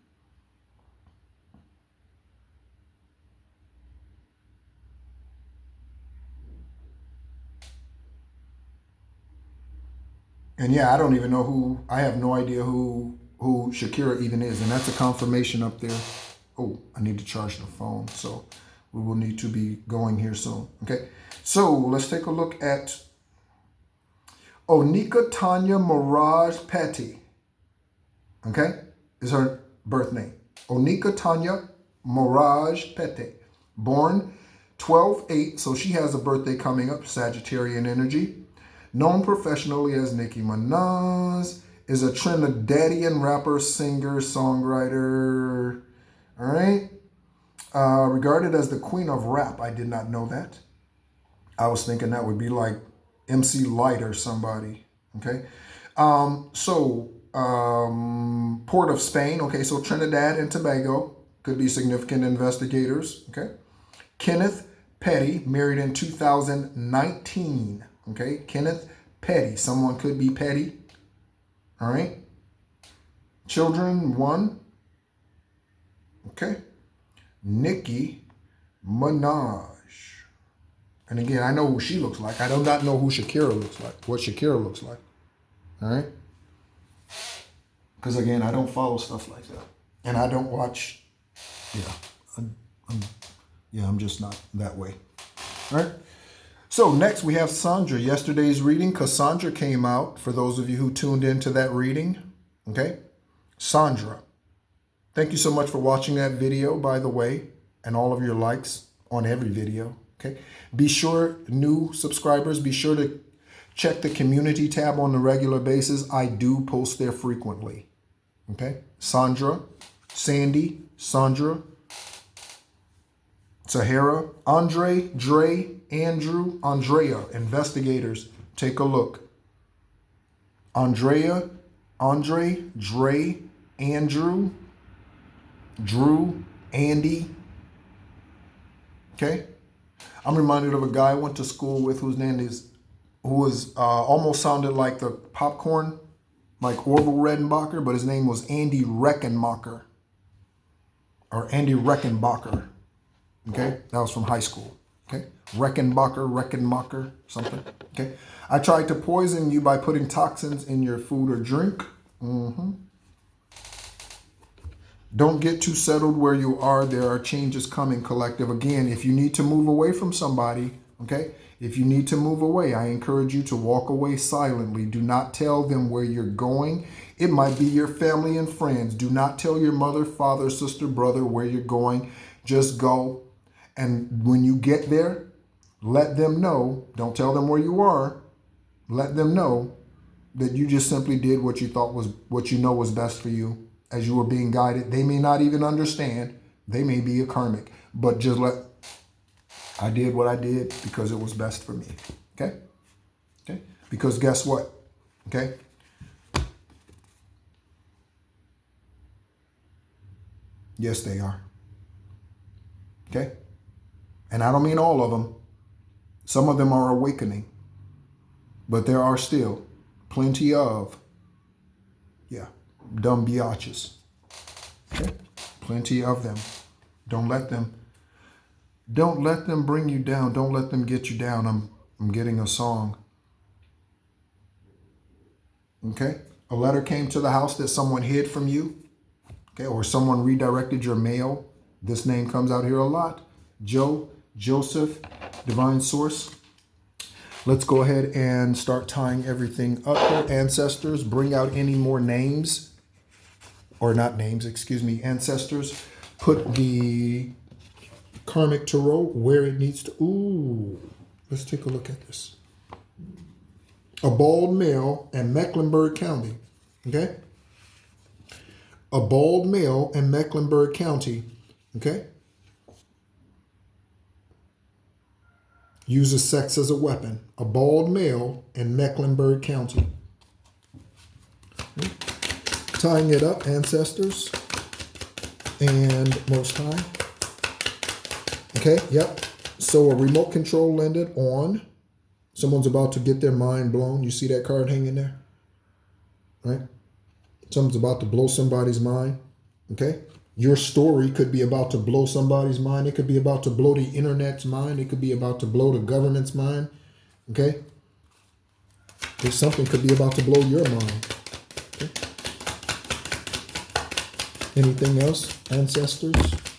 And yeah, I don't even know I have no idea who Shakira even is. And that's a confirmation up there. Oh, I need to charge the phone. So we will need to be going here soon. Okay. So let's take a look at Onika Tanya Mirage Petty. Okay. Is her birth name. Onika Tanya Mirage Petty. Born 12/8. So she has a birthday coming up. Sagittarian energy. Known professionally as Nicki Minaj. Is a Trinidadian rapper, singer, songwriter. All right. Regarded as the queen of rap. I did not know that. I was thinking that would be like MC Light or somebody. Okay. Port of Spain. Okay. So Trinidad and Tobago could be significant investigators. Okay. Kenneth Petty, married in 2019. Okay. Kenneth Petty. Someone could be petty. All right. Children, 1. Okay. Nicki Minaj. And again, I know who she looks like. I do not know who Shakira looks like, what Shakira looks like. All right. Because again, I don't follow stuff like that. And I don't watch. Yeah, I'm just not that way. All right. So next we have Sandra. Yesterday's reading, Cassandra came out for those of you who tuned into that reading. Okay. Sandra. Thank you so much for watching that video, by the way, and all of your likes on every video. Okay. Be sure, new subscribers, be sure to check the community tab on a regular basis. I do post there frequently. Okay. Sandra, Sandy, Sandra. Sahara, Andre, Dre, Andrew, Andrea, investigators, take a look. Andrea, Andre, Dre, Andrew, Drew, Andy. Okay? I'm reminded of a guy I went to school with who was almost sounded like the popcorn, like Orville Redenbacher, but his name was Andy Reckenmacher. Or Andy Reckenbacher. Okay? That was from high school. Okay? Reckenmacher, something. Okay? I tried to poison you by putting toxins in your food or drink. Don't get too settled where you are. There are changes coming, collective. Again, if you need to move away from somebody, okay? If you need to move away, I encourage you to walk away silently. Do not tell them where you're going. It might be your family and friends. Do not tell your mother, father, sister, brother where you're going. Just go. And when you get there, let them know. Don't tell them where you are. Let them know that you just simply did what you thought was what you know was best for you as you were being guided. They may not even understand. They may be a karmic, but just I did what I did because it was best for me. Okay? Okay? Because guess what? Okay? Yes, they are. Okay? And I don't mean all of them. Some of them are awakening. But there are still plenty of, dumb biatches. Okay? Plenty of them. Don't let them bring you down. Don't let them get you down. I'm getting a song. Okay? A letter came to the house that someone hid from you. Okay? Or someone redirected your mail. This name comes out here a lot. Joe, Joseph, Divine Source. Let's go ahead and start tying everything up here. Ancestors, bring out any more names. Or not names, excuse me, ancestors. Put the karmic tarot where it needs to. Ooh, let's take a look at this. A bald male in Mecklenburg County. Okay? A bald male in Mecklenburg County. Okay? Uses sex as a weapon. A bald male in Mecklenburg County. Tying it up, ancestors and Most High. Okay, yep. So a remote control landed on. Someone's about to get their mind blown. You see that card hanging there? Right? Someone's about to blow somebody's mind. Okay? Your story could be about to blow somebody's mind. It could be about to blow the internet's mind. It could be about to blow the government's mind. Okay? Something could be about to blow your mind. Okay? Anything else, ancestors?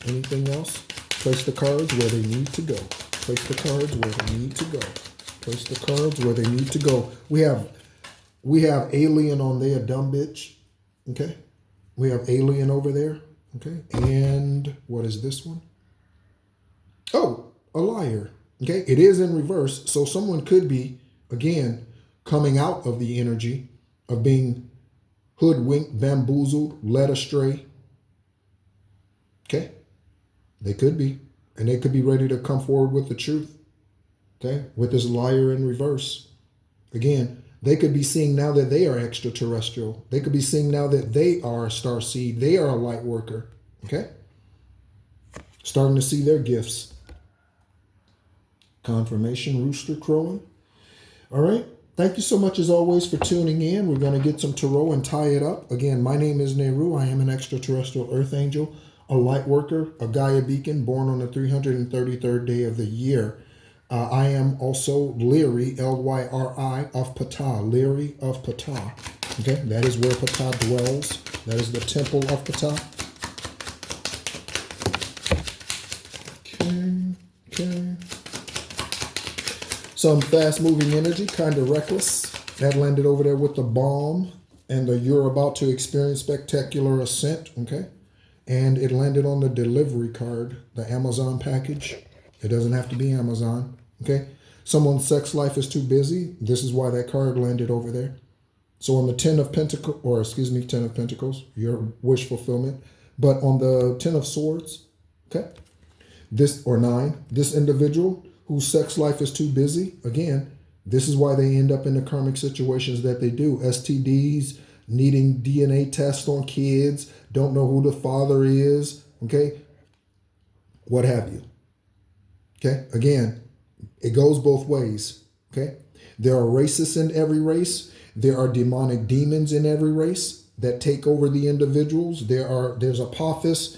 Anything else? Place the cards where they need to go. Place the cards where they need to go. Place the cards where they need to go. We have alien on there, dumb bitch. Okay? We have alien over there. Okay? And what is this one? Oh, a liar. Okay? It is in reverse. So someone could be, again, coming out of the energy of being hoodwinked, bamboozled, led astray. Okay? They could be. And they could be ready to come forward with the truth. Okay? With this liar in reverse. Again, they could be seeing now that they are extraterrestrial. They could be seeing now that they are a starseed. They are a light worker. Okay? Starting to see their gifts. Confirmation, rooster crowing. All right? Thank you so much as always for tuning in. We're going to get some tarot and tie it up. Again, my name is Nehru. I am an extraterrestrial earth angel, a light worker, a Gaia beacon, born on the 333rd day of the year. I am also Lyri, L-Y-R-I, of Ptah, Lyri of Ptah. Okay, that is where Ptah dwells. That is the temple of Ptah. Okay. Some fast-moving energy, kind of reckless. That landed over there with the bomb and the you're about to experience spectacular ascent, okay? And it landed on the delivery card, the Amazon package. It doesn't have to be Amazon, okay? Someone's sex life is too busy. This is why that card landed over there. So on the 10 of Pentacles, your wish fulfillment. But on the 10 of Swords, okay? This individual whose sex life is too busy, again, this is why they end up in the karmic situations that they do. STDs, needing DNA tests on kids, don't know who the father is, okay? What have you. Okay, again, it goes both ways, okay? There are racists in every race. There are demonic demons in every race that take over the individuals. There's Apophis.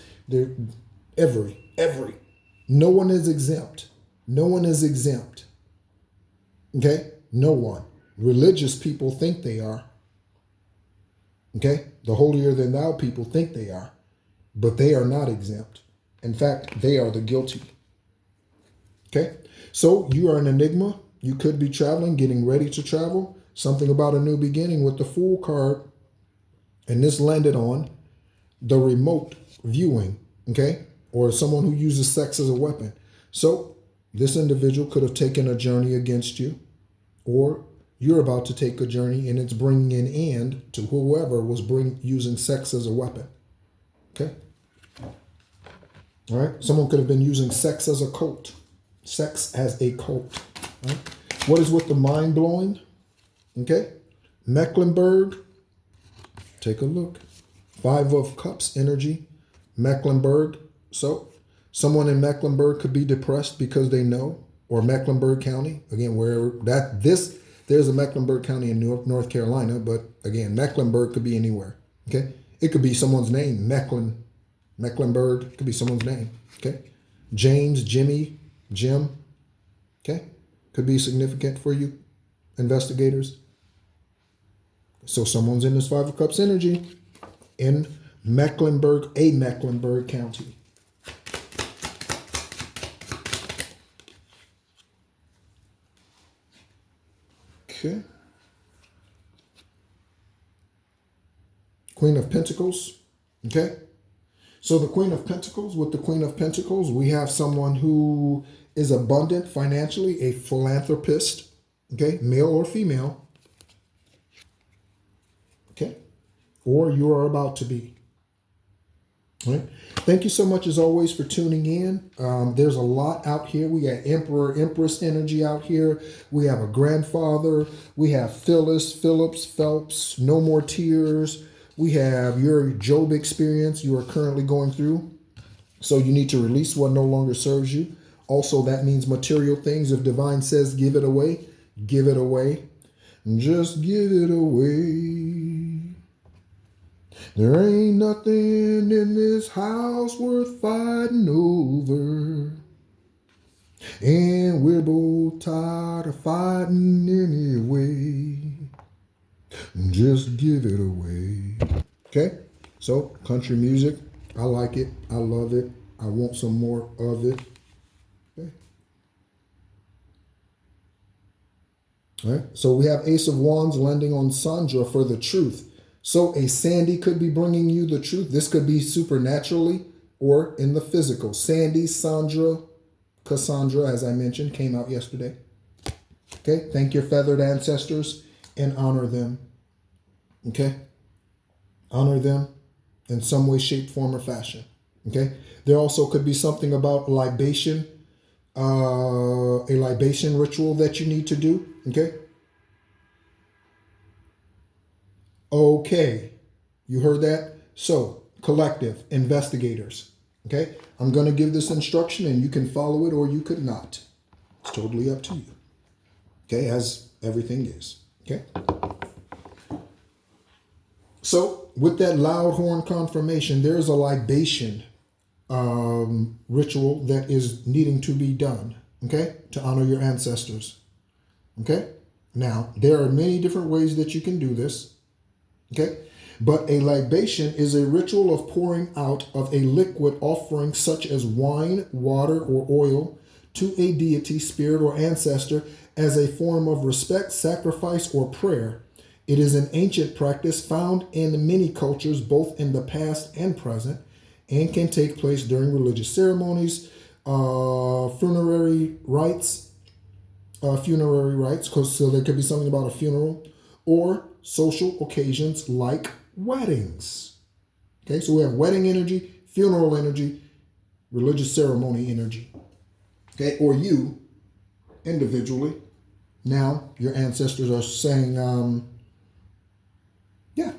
Every. No one is exempt. No one is exempt. Okay? No one. Religious people think they are. Okay? The holier than thou people think they are. But they are not exempt. In fact, they are the guilty. Okay? So you are an enigma. You could be traveling, getting ready to travel. Something about a new beginning with the Fool card. And this landed on the remote viewing. Okay? Or someone who uses sex as a weapon. So this individual could have taken a journey against you. Or you're about to take a journey and it's bringing an end to whoever was using sex as a weapon. Okay? All right? Someone could have been using sex as a cult. Sex as a cult. Right? What is with the mind-blowing? Okay? Mecklenburg. Take a look. 5 of Cups energy. Mecklenburg. So, someone in Mecklenburg could be depressed because they know. Or Mecklenburg County. Again, there's a Mecklenburg County in North Carolina. But again, Mecklenburg could be anywhere. Okay? It could be someone's name. Mecklenburg could be someone's name. Okay? James, Jimmy, Jim. Okay? Could be significant for you, investigators. So someone's in this 5 of Cups energy in Mecklenburg County. Okay. Queen of Pentacles. Okay. So the Queen of Pentacles, with the Queen of Pentacles, we have someone who is abundant financially, a philanthropist. Okay. Male or female. Okay. Or you are about to be. All right. Thank you so much, as always, for tuning in. There's a lot out here. We got Emperor, Empress energy out here. We have a grandfather. We have Phyllis, Phillips, Phelps, No More Tears. We have your Job experience you are currently going through. So you need to release what no longer serves you. Also, that means material things. If divine says give it away, give it away. Just give it away. There ain't nothing in this house worth fighting over. And we're both tired of fighting anyway. Just give it away. Okay? So, country music. I like it. I love it. I want some more of it. Okay. All right. So we have Ace of Wands landing on Sandra for the truth. So a Sandy could be bringing you the truth. This could be supernaturally or in the physical. Sandy, Sandra, Cassandra, as I mentioned, came out yesterday. Okay, thank your feathered ancestors and honor them. Okay, honor them in some way, shape, form, or fashion. Okay, there also could be something about libation, a libation ritual that you need to do. Okay. Okay, you heard that? So, collective, investigators, okay? I'm going to give this instruction and you can follow it or you could not. It's totally up to you, okay, as everything is, okay? So, with that loud horn confirmation, there's a libation ritual that is needing to be done, okay, to honor your ancestors, okay? Now, there are many different ways that you can do this. Okay, but a libation is a ritual of pouring out of a liquid offering such as wine, water, or oil to a deity, spirit, or ancestor as a form of respect, sacrifice, or prayer. It is an ancient practice found in many cultures, both in the past and present, and can take place during religious ceremonies, funerary rites, because so there could be something about a funeral, or social occasions like weddings. Okay, so we have wedding energy, funeral energy, religious ceremony energy. Okay, or you individually. Now your ancestors are saying, yeah,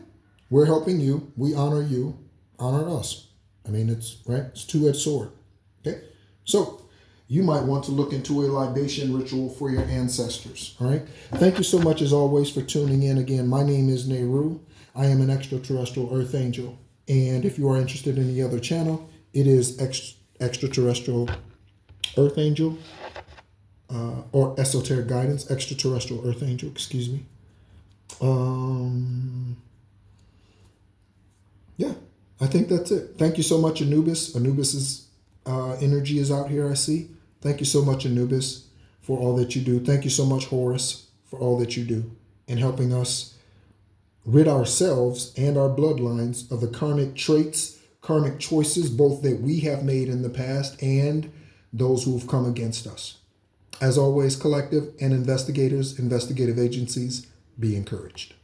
we're helping you. We honor you. Honor us. I mean, it's right. It's a two-edged sword. Okay, so you might want to look into a libation ritual for your ancestors. All right. Thank you so much, as always, for tuning in. Again, my name is Nehru. I am an extraterrestrial Earth Angel, and if you are interested in the other channel, it is extraterrestrial Earth Angel. Or esoteric guidance, extraterrestrial Earth Angel, excuse me. Yeah, I think that's it. Thank you so much, Anubis. Anubis's energy is out here, I see. Thank you so much, Anubis, for all that you do. Thank you so much, Horus, for all that you do in helping us rid ourselves and our bloodlines of the karmic traits, karmic choices, both that we have made in the past and those who have come against us. As always, collective and investigators, investigative agencies, be encouraged.